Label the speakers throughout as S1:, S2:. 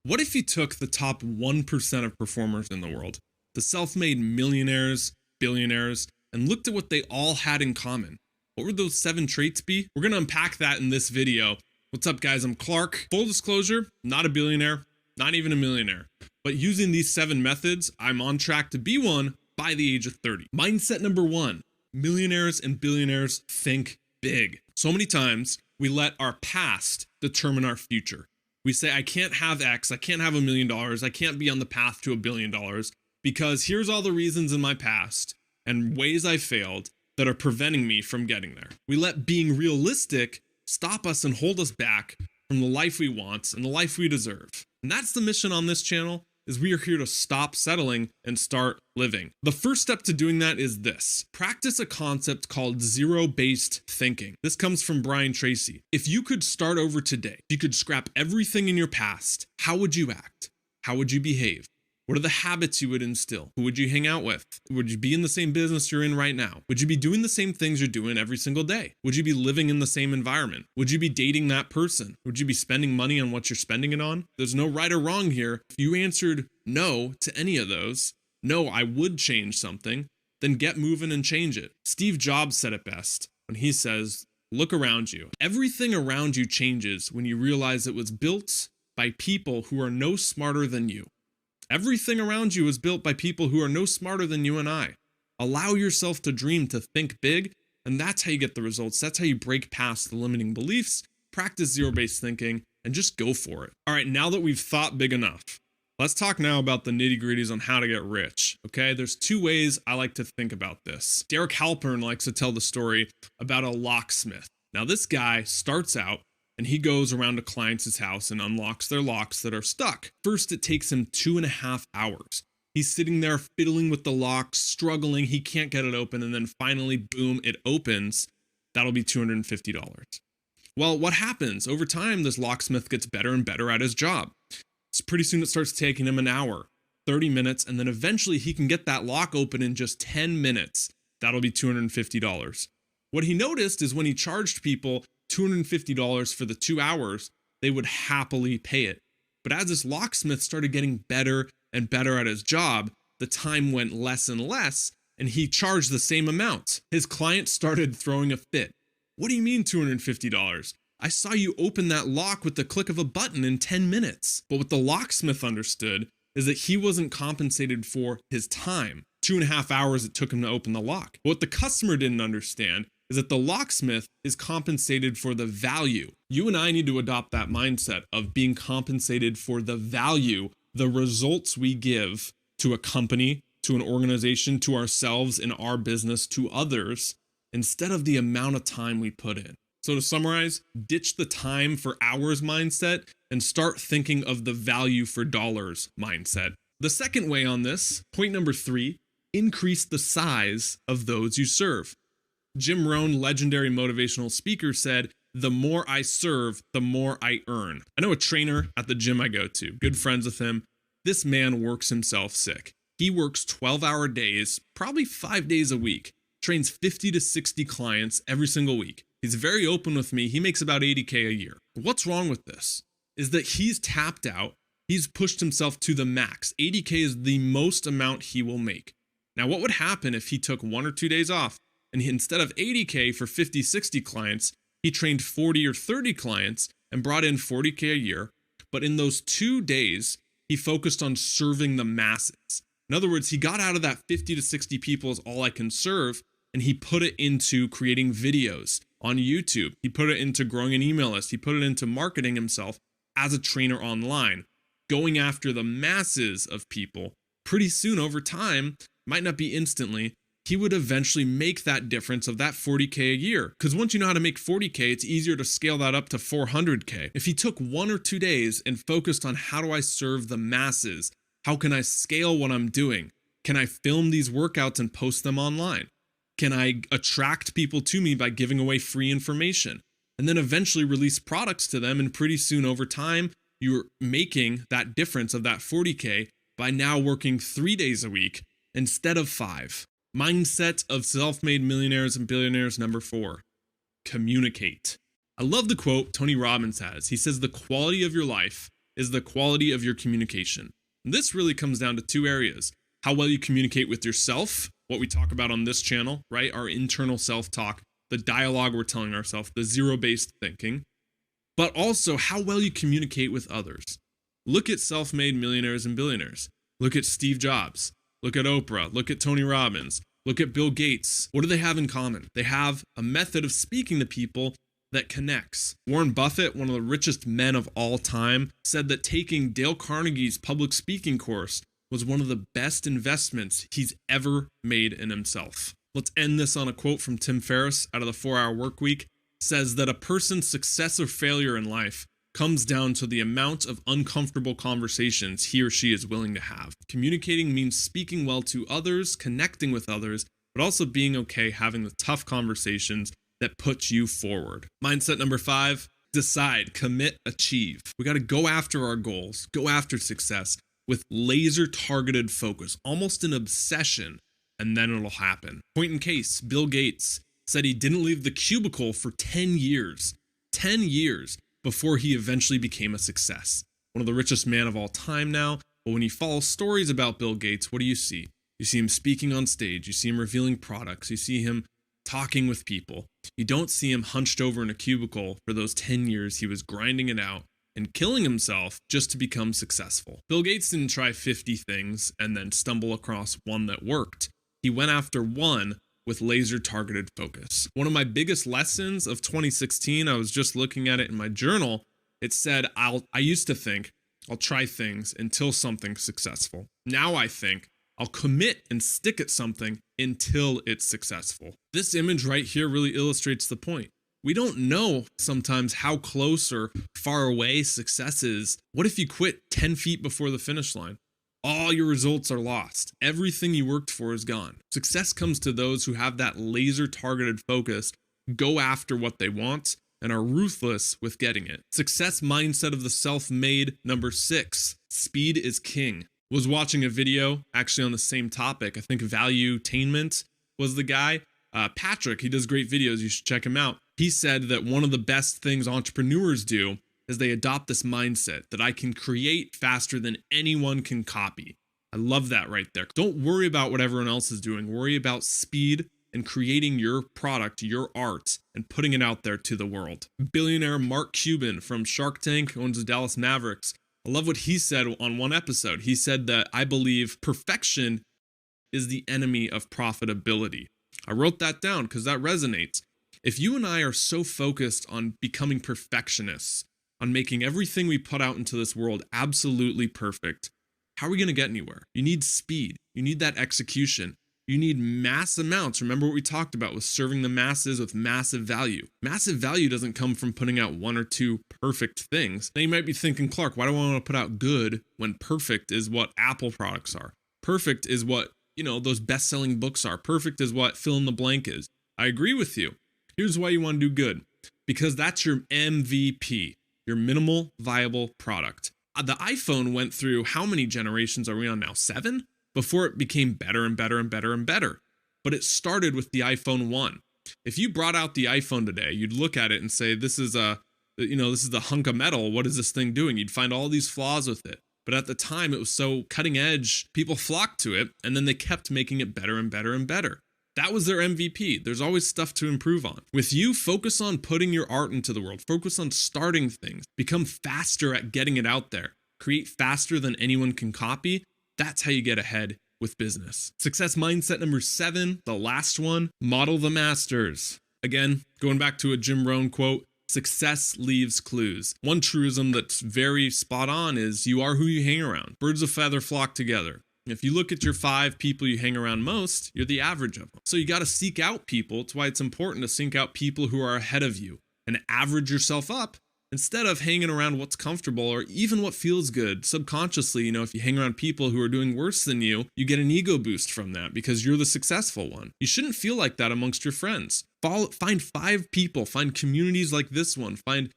S1: What if you took the top 1% of performers in the world, the self-made millionaires, billionaires, and looked at what they all had in common? What would those 7 traits be? We're going to unpack that in this video. What's up, guys? I'm Clark. Full disclosure, not a billionaire, not even a millionaire. But using these 7 methods, I'm on track to be one by the age of 30. Mindset number 1, millionaires and billionaires think big. So many times we let our past determine our future. We say, I can't have X, I can't have $1 million, I can't be on the path to $1 billion because here's all the reasons in my past and ways I failed that are preventing me from getting there. We let being realistic stop us and hold us back from the life we want and the life we deserve. And that's the mission on this channel, is we are here to stop settling and start living. The first step to doing that is this. Practice a concept called zero-based thinking. This comes from Brian Tracy. If you could start over today, if you could scrap everything in your past, how would you act? How would you behave? What are the habits you would instill? Who would you hang out with? Would you be in the same business you're in right now? Would you be doing the same things you're doing every single day? Would you be living in the same environment? Would you be dating that person? Would you be spending money on what you're spending it on? There's no right or wrong here. If you answered no to any of those, no, I would change something, then get moving and change it. Steve Jobs said it best when he says, look around you. Everything around you changes when you realize it was built by people who are no smarter than you. Everything around you is built by people who are no smarter than you and I. Allow yourself to dream, to think big, and that's how you get the results. That's how you break past the limiting beliefs, practice zero-based thinking, and just go for it. All right, now that we've thought big enough, let's talk now about the nitty-gritties on how to get rich, okay? There's 2 ways I like to think about this. Derek Halpern likes to tell the story about a locksmith. Now, this guy starts out and he goes around to clients' house and unlocks their locks that are stuck. First, it takes him 2.5 hours. He's sitting there fiddling with the lock, struggling, he can't get it open, and then finally, boom, it opens. That'll be $250. Well, what happens? Over time, this locksmith gets better and better at his job. So pretty soon it starts taking him an hour, 30 minutes, and then eventually he can get that lock open in just 10 minutes. That'll be $250. What he noticed is when he charged people $250 for the 2 hours, they would happily pay it. But as this locksmith started getting better and better at his job, the time went less and less, and he charged the same amount. His clients started throwing a fit. What do you mean $250? I saw you open that lock with the click of a button in 10 minutes. But what the locksmith understood is that he wasn't compensated for his time. 2.5 hours it took him to open the lock. But what the customer didn't understand is that the locksmith is compensated for the value. You and I need to adopt that mindset of being compensated for the value, the results we give to a company, to an organization, to ourselves, in our business, to others, instead of the amount of time we put in. So to summarize, ditch the time for hours mindset and start thinking of the value for dollars mindset. The second way on this, point number 3, increase the size of those you serve. Jim Rohn, legendary motivational speaker, said, the more I serve, the more I earn. I know a trainer at the gym I go to, good friends with him. This man works himself sick. He works 12-hour days, probably 5 days a week, trains 50 to 60 clients every single week. He's very open with me. He makes about $80K a year. What's wrong with this? Is that he's tapped out. He's pushed himself to the max. $80K is the most amount he will make. Now, what would happen if he took 1 or 2 days off and instead of $80K for 50, 60 clients, he trained 40 or 30 clients and brought in $40K a year. But in those 2 days, he focused on serving the masses. In other words, he got out of that 50 to 60 people is all I can serve, and he put it into creating videos on YouTube. He put it into growing an email list. He put it into marketing himself as a trainer online, going after the masses of people. Pretty soon over time, might not be instantly, he would eventually make that difference of that 40K a year. Because once you know how to make 40K, it's easier to scale that up to 400K. If he took 1 or 2 days and focused on how do I serve the masses? How can I scale what I'm doing? Can I film these workouts and post them online? Can I attract people to me by giving away free information? And then eventually release products to them, and pretty soon over time, you're making that difference of that 40K by now working 3 days a week instead of 5. Mindset of self-made millionaires and billionaires number 4, communicate. I love the quote Tony Robbins has. He says, the quality of your life is the quality of your communication. And this really comes down to two areas: how well you communicate with yourself, what we talk about on this channel, right? Our internal self-talk, the dialogue we're telling ourselves, the zero-based thinking, but also how well you communicate with others. Look at self-made millionaires and billionaires. Look at Steve Jobs. Look at Oprah. Look at Tony Robbins. Look at Bill Gates. What do they have in common? They have a method of speaking to people that connects. Warren Buffett, one of the richest men of all time, said that taking Dale Carnegie's public speaking course was one of the best investments he's ever made in himself. Let's end this on a quote from Tim Ferriss out of the 4-Hour Workweek. Says that a person's success or failure in life comes down to the amount of uncomfortable conversations he or she is willing to have. Communicating means speaking well to others, connecting with others, but also being okay having the tough conversations that put you forward. Mindset number 5, decide, commit, achieve. We got to go after our goals, go after success with laser targeted focus, almost an obsession, and then it'll happen. Point in case, Bill Gates said he didn't leave the cubicle for 10 years before he eventually became a success. One of the richest men of all time now, but when you follow stories about Bill Gates, what do you see? You see him speaking on stage, you see him revealing products, you see him talking with people. You don't see him hunched over in a cubicle for those 10 years he was grinding it out and killing himself just to become successful. Bill Gates didn't try 50 things and then stumble across one that worked. He went after one with laser targeted focus. One of my biggest lessons of 2016, I was just looking at it in my journal. It said, I used to think I'll try things until something's successful. Now I think I'll commit and stick at something until it's successful. This image right here really illustrates the point. We don't know sometimes how close or far away success is. What if you quit 10 feet before the finish line? All your results are lost. Everything you worked for is gone. Success comes to those who have that laser targeted focus, go after what they want, and are ruthless with getting it. Success mindset of the self-made. Number 6, speed is king. Was watching a video actually on the same topic. I think Valuetainment was the guy. Patrick, he does great videos. You should check him out. He said that one of the best things entrepreneurs do is they adopt this mindset that I can create faster than anyone can copy. I love that right there. Don't worry about what everyone else is doing. Worry about speed and creating your product, your art, and putting it out there to the world. Billionaire Mark Cuban from Shark Tank, owns the Dallas Mavericks. I love what he said on one episode. He said that I believe perfection is the enemy of profitability. I wrote that down because that resonates. If you and I are so focused on becoming perfectionists, on making everything we put out into this world absolutely perfect, how are we going to get anywhere? You need speed. You need that execution. You need mass amounts. Remember what we talked about with serving the masses with massive value. Massive value doesn't come from putting out 1 or 2 perfect things. Now you might be thinking, Clark, why do I want to put out good when perfect is what Apple products are? Perfect is what, those best-selling books are. Perfect is what fill in the blank is. I agree with you. Here's why you want to do good. Because that's your MVP, your minimal viable product. The iPhone went through, how many generations are we on now? 7? Before it became better and better and better and better. But it started with the iPhone 1. If you brought out the iPhone today, you'd look at it and say, this is the hunk of metal. What is this thing doing? You'd find all these flaws with it. But at the time, it was so cutting edge, people flocked to it, and then they kept making it better and better and better. That was their MVP. There's always stuff to improve on. With you, focus on putting your art into the world. Focus on starting things. Become faster at getting it out there. Create faster than anyone can copy. That's how you get ahead with business. Success mindset number 7, the last one, model the masters. Again, going back to a Jim Rohn quote, success leaves clues. One truism that's very spot on is you are who you hang around. Birds of feather flock together. If you look at your 5 people you hang around most, you're the average of them. So you got to seek out people. It's why it's important to seek out people who are ahead of you and average yourself up instead of hanging around what's comfortable or even what feels good. Subconsciously, if you hang around people who are doing worse than you, you get an ego boost from that because you're the successful one. You shouldn't feel like that amongst your friends. Find 5 people, find communities like this one, find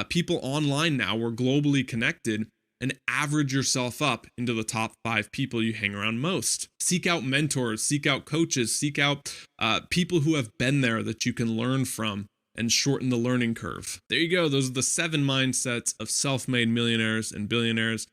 S1: people online now. We're globally connected, and average yourself up into the top 5 people you hang around most. Seek out mentors, seek out coaches, seek out people who have been there that you can learn from and shorten the learning curve. There you go. Those are the 7 mindsets of self-made millionaires and billionaires.